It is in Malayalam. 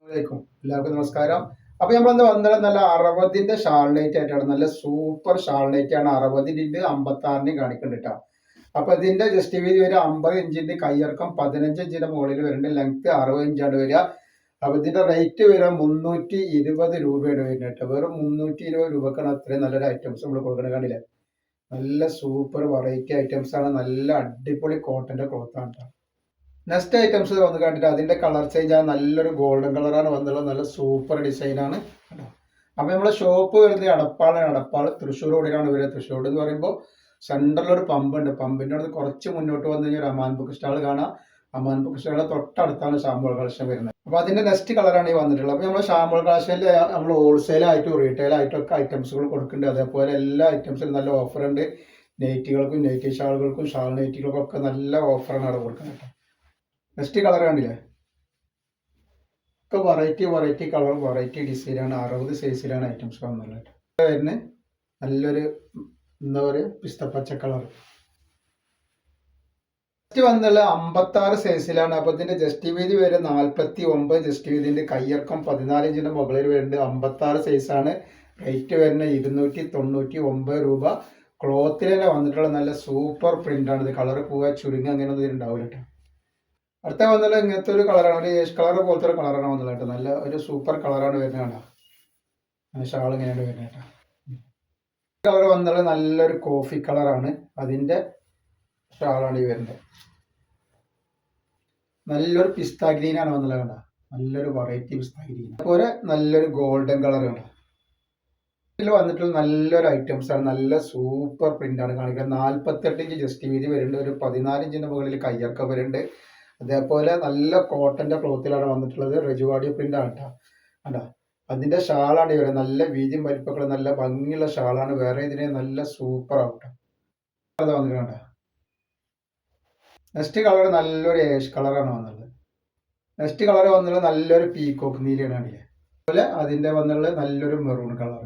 അസ്സലാമലൈക്കും. എല്ലാവർക്കും നമസ്കാരം. അപ്പൊ നമ്മളന്ന് വന്നത് നല്ല 60ന്റെ ഷാൾ നൈറ്റ് ആയിട്ടാണ്. നല്ല സൂപ്പർ ഷാൾ നൈറ്റ് ആണ്. 60ന്റെ 56ന്റെയും കാണിക്കുന്നുണ്ട് കേട്ടോ. അപ്പൊ ഇതിന്റെ ജസ്റ്റ് വീതി വരിക 50 ഇഞ്ചിന്റെ, കയ്യിറക്കം 15 ഇഞ്ചിന്റെ മുകളിൽ വരുന്നുണ്ട്, ലെങ്ത് 60 ഇഞ്ചാണ് വരിക. അപ്പൊ ഇതിന്റെ റേറ്റ് വരിക 320 രൂപയാണ് വരുന്നത് കേട്ടോ. വെറും 320 രൂപക്കാണ് അത്രയും നല്ലൊരു ഐറ്റംസ് നമ്മൾ കൊടുക്കുന്നത്. കണ്ടില്ലേ, നല്ല സൂപ്പർ വെറൈറ്റി ഐറ്റംസ് ആണ്. നല്ല അടിപൊളി കോട്ടന്റെ ക്ലോത്ത് ആണ് കേട്ടോ. നെക്സ്റ്റ് ഐറ്റംസ് വന്ന് കണ്ടിട്ട് അതിന്റെ കളർ ചേഞ്ച് ആണ്. നല്ലൊരു ഗോൾഡൻ കളറാണ് വന്നുള്ളത്. നല്ല സൂപ്പർ ഡിസൈൻ ആണ്. അപ്പൊ നമ്മളെ ഷോപ്പ് വരുന്നത് എടപ്പാൾ തൃശ്ശൂർ റോഡിലാണ് വരിക. തൃശ്ശൂർ എന്ന് പറയുമ്പോൾ സെൻട്രൽ ഒരു പമ്പ് ഉണ്ട്. പമ്പിന്റെ അടുത്ത് കുറച്ച് മുന്നോട്ട് വന്നു കഴിഞ്ഞാൽ അമാൻ ബുക്ക് സ്റ്റാൾ കാണാം. അമാൻ ബുക്ക് സ്റ്റാളിന്റെ തൊട്ടടുത്താണ് ഷാമ്പൂൾ കളക്ഷൻ വരുന്നത്. അപ്പൊ അതിന്റെ നെക്സ്റ്റ് കളറാണ് ഈ വന്നിട്ടുള്ളത്. അപ്പൊ നമ്മൾ ഷാമ്പൂൾ കളക്ഷനിൽ നമ്മൾ ഹോൾസെയിൽ ആയിട്ടും റീറ്റെയിൽ ആയിട്ടും ഒക്കെ ഐറ്റംസുകൾ കൊടുക്കുന്നുണ്ട്. അതേപോലെ എല്ലാ ഐറ്റംസിനും നല്ല ഓഫർ ഉണ്ട്. നൈറ്റികൾക്കും, നൈറ്റി ഷാളുകൾക്കും, ഷാൾ നൈറ്റികൾക്കും ഒക്കെ നല്ല ഓഫറാണ് അവിടെ കൊടുക്കുന്നത്. നെക്സ്റ്റ് കളർ കണ്ടില്ലേ, ഒക്കെ വെറൈറ്റി കളർ, വെറൈറ്റി ഡിസൈനാണ്. 60 സൈസിലാണ് ഐറ്റംസ് വന്നുള്ളത്. വരുന്നത് നല്ലൊരു എന്താ പറയുക, പിസ്തപ്പച്ച കളർ. നെക്സ്റ്റ് വന്നുള്ള 56 സൈസിലാണ്. അപ്പൊ ഇതിന്റെ ജസ്റ്റ് വീതി വരെ 49, ജസ്റ്റ് വീതിന്റെ കയ്യിറക്കം 14 ഇഞ്ചിന്റെ മുകളിൽ വരുന്നുണ്ട്. 56 സൈസാണ്. റേറ്റ് വരുന്നത് 299 രൂപ. ക്ലോത്തിൽ തന്നെ വന്നിട്ടുള്ള നല്ല സൂപ്പർ പ്രിന്റ് ആണ്. ഇത് കളർ പോവുക, ചുരുങ്ങ അങ്ങനെയൊന്നും ഇതിലുണ്ടാവില്ല കേട്ടോ. അടുത്ത വന്നുള്ള ഇങ്ങനത്തെ ഒരു കളറാണ്, ഒരു ഏഷ് കളർ പോലത്തെ ഒരു കളറാണ് വന്നത് കേട്ടോ. നല്ല ഒരു സൂപ്പർ കളറാണ് വരുന്നത് കേട്ടോ. ഷാൾ ഇങ്ങനെയാണ് വരുന്നത് കേട്ടോ. കളർ വന്നുള്ള നല്ലൊരു കോഫി കളറാണ്. അതിന്റെ ഷാളാണ് ഈ വരുന്നത്. നല്ലൊരു പിസ്ത ഗ്രീൻ ആണ് വന്നുള്ളത് കണ്ട. നല്ലൊരു വെറൈറ്റി പിസ്ത ഗ്രീൻ. അതുപോലെ നല്ലൊരു ഗോൾഡൻ കളർ കണ്ട. ഇതിൽ വന്നിട്ടുള്ള നല്ലൊരു ഐറ്റംസ് ആണ്. നല്ല സൂപ്പർ പ്രിന്റ് ആണ് കാണിക്കുന്നത്. 48 ഇഞ്ച് ജസ്റ്റ് വീതി വരുന്നുണ്ട്. ഒരു 14 ഇഞ്ചിന്റെ മുകളിൽ കയ്യിറക്കം വരുന്നുണ്ട്. അതേപോലെ നല്ല കോട്ടന്റെ ക്ലോത്തിലാണ് വന്നിട്ടുള്ളത്. റജുവാടി പ്രിന്റ് ആണ് കേട്ടോ. കണ്ടോ, അതിന്റെ ഷാളാണ് ഇവരെ. നല്ല വീതിയും വലിപ്പങ്ങളും നല്ല ഭംഗിയുള്ള ഷാളാണ്. വേറെ ഇതിനെ നല്ല സൂപ്പർ ആവട്ടെ. അത് വന്നിട്ട് കണ്ടോ. നെക്സ്റ്റ് കളർ നല്ലൊരു ഏഷ് കളറാണ് വന്നുള്ളത്. നെക്സ്റ്റ് കളർ വന്നുള്ളത് നല്ലൊരു പീകോക്ക് നീലയാണ്. അതുപോലെ അതിന്റെ വന്നുള്ളത് നല്ലൊരു മെറൂൺ കളർ.